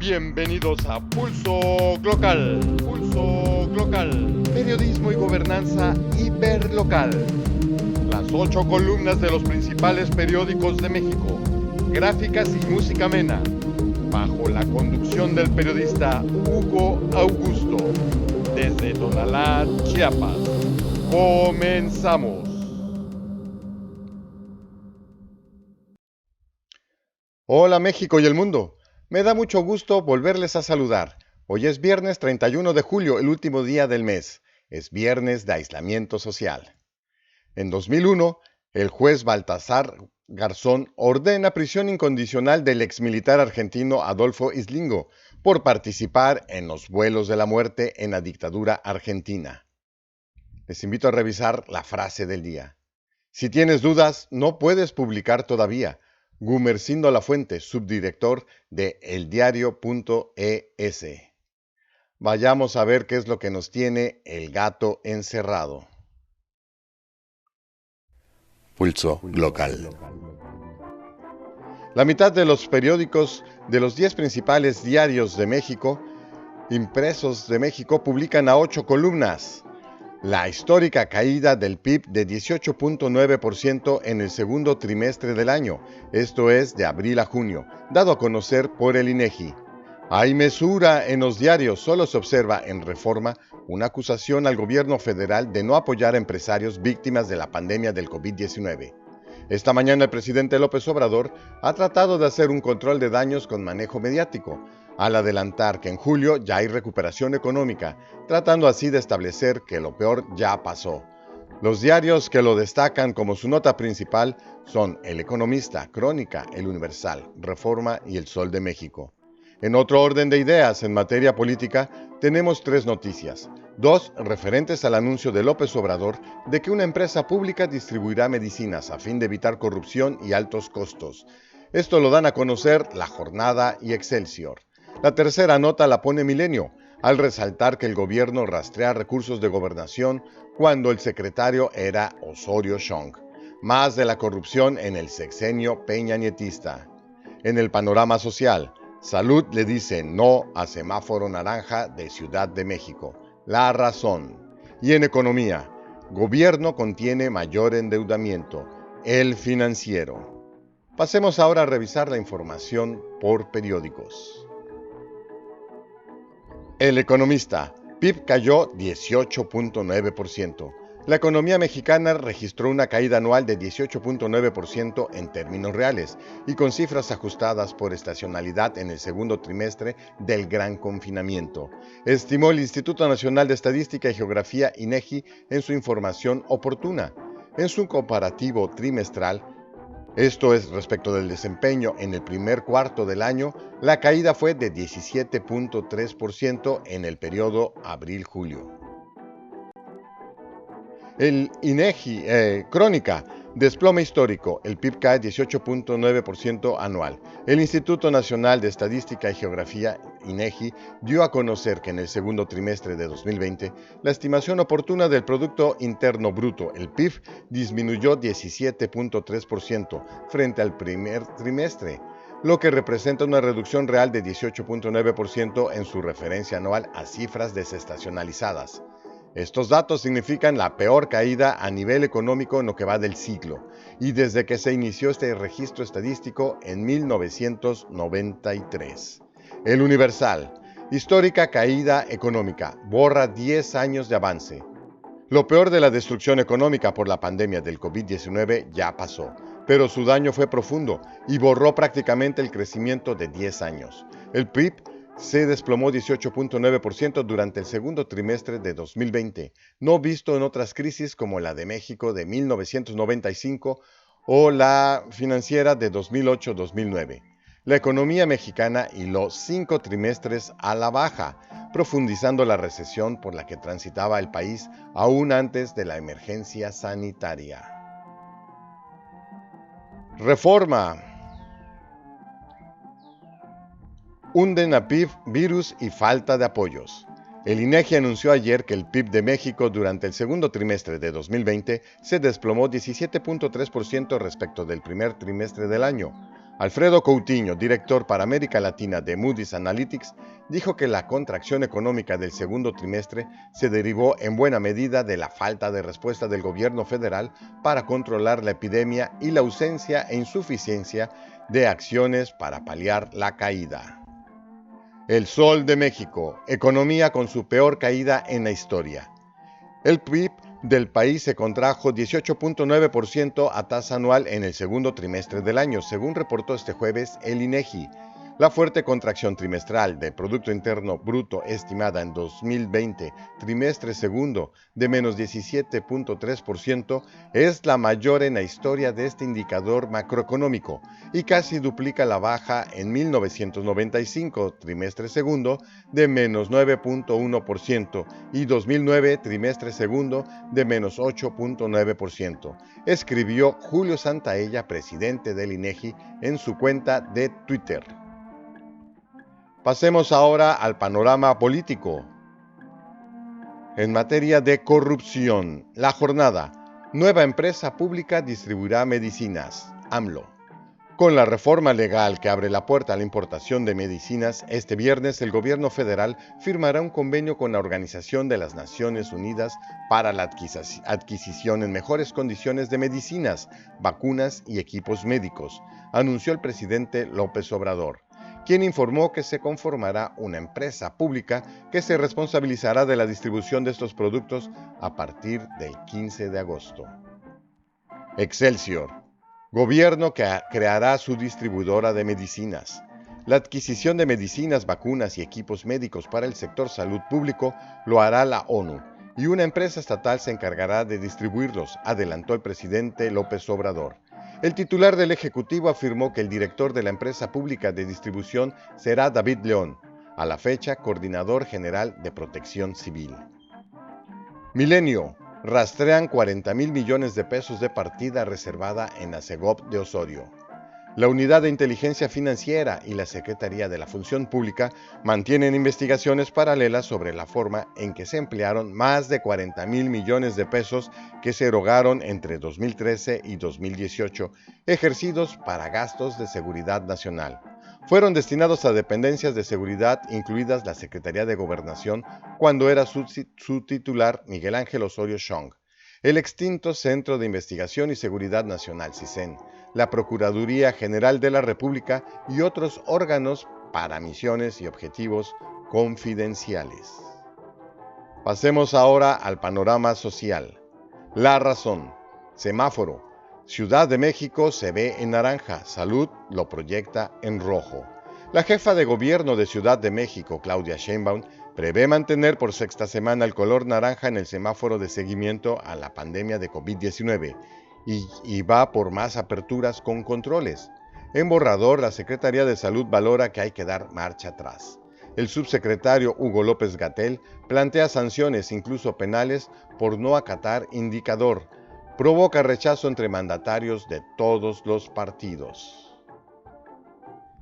Bienvenidos a Pulso Glocal. Pulso Glocal. Periodismo y gobernanza hiperlocal. Las 8 columnas de los principales periódicos de México. Gráficas y música amena. Bajo la conducción del periodista Hugo Augusto. Desde Tonalá, Chiapas. Comenzamos. Hola México y el mundo. Me da mucho gusto volverles a saludar. Hoy es viernes 31 de julio, el último día del mes. Es viernes de aislamiento social. En 2001, el juez Baltasar Garzón ordena prisión incondicional del exmilitar argentino Adolfo Islingo por participar en los vuelos de la muerte en la dictadura argentina. Les invito a revisar la frase del día. Si tienes dudas, no puedes publicar todavía. Gumersindo Lafuente, subdirector de eldiario.es. Vayamos a ver qué es lo que nos tiene el gato encerrado. Pulso Glocal. La mitad de los periódicos de los 10 principales diarios de México, impresos de México, publican a 8 columnas. La histórica caída del PIB de 18.9% en el segundo trimestre del año, esto es de abril a junio, dado a conocer por el INEGI. Hay mesura en los diarios, solo se observa en Reforma una acusación al gobierno federal de no apoyar a empresarios víctimas de la pandemia del COVID-19. Esta mañana el presidente López Obrador ha tratado de hacer un control de daños con manejo mediático, al adelantar que en julio ya hay recuperación económica, tratando así de establecer que lo peor ya pasó. Los diarios que lo destacan como su nota principal son El Economista, Crónica, El Universal, Reforma y El Sol de México. En otro orden de ideas en materia política, tenemos 3 noticias. 2 referentes al anuncio de López Obrador de que una empresa pública distribuirá medicinas a fin de evitar corrupción y altos costos. Esto lo dan a conocer La Jornada y Excelsior. La tercera nota la pone Milenio, al resaltar que el gobierno rastrea recursos de gobernación cuando el secretario era Osorio Chong. Más de la corrupción en el sexenio peñanietista. En el panorama social, Salud le dice no a semáforo naranja de Ciudad de México. La razón. Y en economía, gobierno contiene mayor endeudamiento. El Financiero. Pasemos ahora a revisar la información por periódicos. El Economista. PIB cayó 18.9%. La economía mexicana registró una caída anual de 18.9% en términos reales y con cifras ajustadas por estacionalidad en el segundo trimestre del gran confinamiento, estimó el Instituto Nacional de Estadística y Geografía INEGI en su información oportuna. En su comparativo trimestral, esto es respecto del desempeño en el primer cuarto del año, la caída fue de 17.3% en el periodo abril-julio. El INEGI, Crónica, desplome histórico, el PIB cae 18.9% anual. El Instituto Nacional de Estadística y Geografía, INEGI, dio a conocer que en el segundo trimestre de 2020, la estimación oportuna del Producto Interno Bruto, el PIB, disminuyó 17.3% frente al primer trimestre, lo que representa una reducción real de 18.9% en su referencia anual a cifras desestacionalizadas. Estos datos significan la peor caída a nivel económico en lo que va del siglo, y desde que se inició este registro estadístico en 1993. El Universal. Histórica caída económica. Borra 10 años de avance. Lo peor de la destrucción económica por la pandemia del COVID-19 ya pasó, pero su daño fue profundo y borró prácticamente el crecimiento de 10 años. El PIB se desplomó 18.9% durante el segundo trimestre de 2020, no visto en otras crisis como la de México de 1995 o la financiera de 2008-2009. La economía mexicana hiló 5 trimestres a la baja, profundizando la recesión por la que transitaba el país aún antes de la emergencia sanitaria. Reforma. Hunden a PIB, virus y falta de apoyos. El INEGI anunció ayer que el PIB de México durante el segundo trimestre de 2020 se desplomó 17.3% respecto del primer trimestre del año. Alfredo Coutinho, director para América Latina de Moody's Analytics, dijo que la contracción económica del segundo trimestre se derivó en buena medida de la falta de respuesta del gobierno federal para controlar la epidemia y la ausencia e insuficiencia de acciones para paliar la caída. El Sol de México, economía con su peor caída en la historia. El PIB del país se contrajo 18.9% a tasa anual en el segundo trimestre del año, según reportó este jueves el INEGI. La fuerte contracción trimestral del Producto Interno Bruto estimada en 2020, trimestre segundo, de menos 17.3%, es la mayor en la historia de este indicador macroeconómico y casi duplica la baja en 1995, trimestre segundo, de menos 9.1% y 2009, trimestre segundo, de menos 8.9%, escribió Julio Santaella, presidente del INEGI, en su cuenta de Twitter. Pasemos ahora al panorama político. En materia de corrupción, la jornada. Nueva empresa pública distribuirá medicinas. AMLO. Con la reforma legal que abre la puerta a la importación de medicinas, este viernes el gobierno federal firmará un convenio con la Organización de las Naciones Unidas para la adquisición en mejores condiciones de medicinas, vacunas y equipos médicos, anunció el presidente López Obrador, quien informó que se conformará una empresa pública que se responsabilizará de la distribución de estos productos a partir del 15 de agosto. Excelsior. Gobierno que creará su distribuidora de medicinas. La adquisición de medicinas, vacunas y equipos médicos para el sector salud público lo hará la ONU y una empresa estatal se encargará de distribuirlos, adelantó el presidente López Obrador. El titular del Ejecutivo afirmó que el director de la empresa pública de distribución será David León, a la fecha coordinador general de Protección Civil. Milenio. Rastrean 40,000 millones de pesos de partida reservada en la Segov de Osorio. La Unidad de Inteligencia Financiera y la Secretaría de la Función Pública mantienen investigaciones paralelas sobre la forma en que se emplearon más de 40,000 millones de pesos que se erogaron entre 2013 y 2018, ejercidos para gastos de seguridad nacional. Fueron destinados a dependencias de seguridad, incluidas la Secretaría de Gobernación, cuando era su titular Miguel Ángel Osorio Chong, el extinto Centro de Investigación y Seguridad Nacional, CISEN, la Procuraduría General de la República y otros órganos para misiones y objetivos confidenciales. Pasemos ahora al panorama social. La razón. Semáforo. Ciudad de México se ve en naranja, Salud lo proyecta en rojo. La jefa de gobierno de Ciudad de México, Claudia Sheinbaum, prevé mantener por sexta semana el color naranja en el semáforo de seguimiento a la pandemia de COVID-19 y va por más aperturas con controles. En borrador, la Secretaría de Salud valora que hay que dar marcha atrás. El subsecretario Hugo López-Gatell plantea sanciones, incluso penales, por no acatar indicador. Provoca rechazo entre mandatarios de todos los partidos.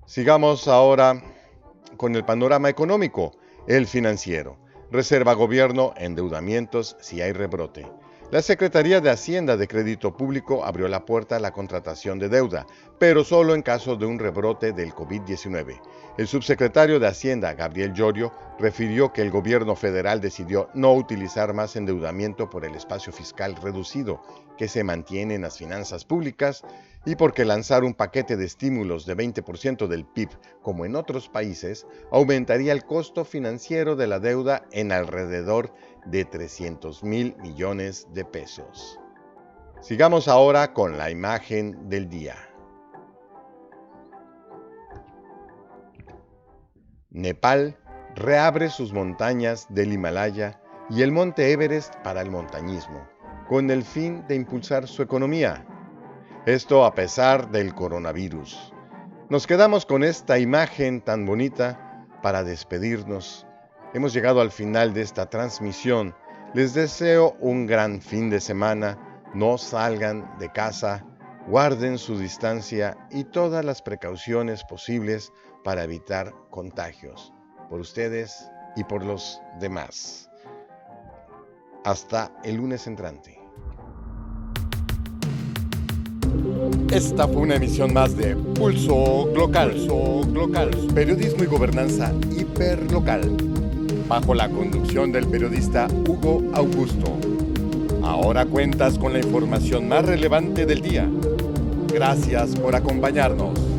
Sigamos ahora con el panorama económico. El financiero. Reserva gobierno endeudamientos si hay rebrote. La Secretaría de Hacienda de Crédito Público abrió la puerta a la contratación de deuda, pero solo en caso de un rebrote del COVID-19. El subsecretario de Hacienda, Gabriel Llorio, refirió que el gobierno federal decidió no utilizar más endeudamiento por el espacio fiscal reducido que se mantiene en las finanzas públicas y porque lanzar un paquete de estímulos de 20% del PIB, como en otros países, aumentaría el costo financiero de la deuda en alrededor de 300,000 millones de pesos. Sigamos ahora con la imagen del día. Nepal reabre sus montañas del Himalaya y el monte Everest para el montañismo, con el fin de impulsar su economía. Esto a pesar del coronavirus. Nos quedamos con esta imagen tan bonita para despedirnos. Hemos llegado al final de esta transmisión. Les deseo un gran fin de semana. No salgan de casa, guarden su distancia y todas las precauciones posibles para evitar contagios por ustedes y por los demás. Hasta el lunes entrante. Esta fue una emisión más de Pulso Glocal. Periodismo y gobernanza hiperlocal. Bajo la conducción del periodista Hugo Augusto. Ahora cuentas con la información más relevante del día. Gracias por acompañarnos.